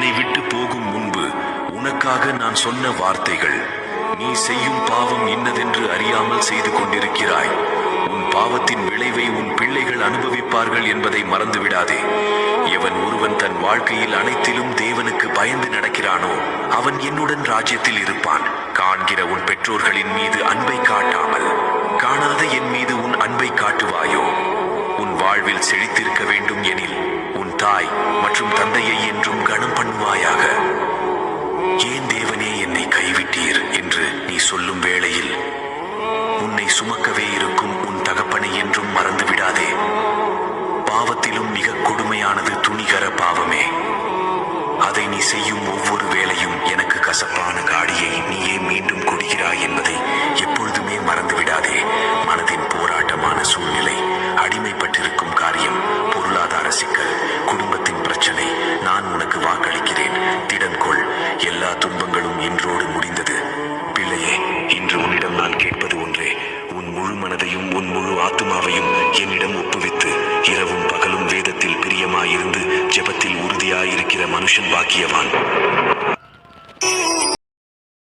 என்னை விட்டு போகும் முன்பு உனக்காக நான் சொன்ன வார்த்தைகள். நீ செய்யும் பாவம் இன்னதென்று அறியாமல் செய்து கொண்டிருக்கிறாய். உன் பாவத்தின் விளைவை உன் பிள்ளைகள் அனுபவிப்பார்கள் என்பதை மறந்துவிடாதே. எவன் ஒருவன் தன் வாழ்க்கையில் அனைத்திலும் தேவனுக்கு பயந்து நடக்கிறானோ அவன் என்னுடன் ராஜ்யத்தில் இருப்பான். காண்கிற உன் பெற்றோர்களின் மீது அன்பை காட்டாமல் காணாத என் மீது உன் அன்பை காட்டுவாயோ? உன் வாழ்வில் செழித்திருக்க வேண்டும் எனில் உன் தாய் மற்றும் தந்தையை என்றும் கனம் பண்ணுவாயாக. ஏன் தேவனே என்னை கைவிட்டீர் என்று நீ சொல்லும் வேளையில் உன்னை சுமக்கவே இருக்கும் உன் தகப்பனை என்றும் மறந்து விடாதே. பாவத்திலும் மிக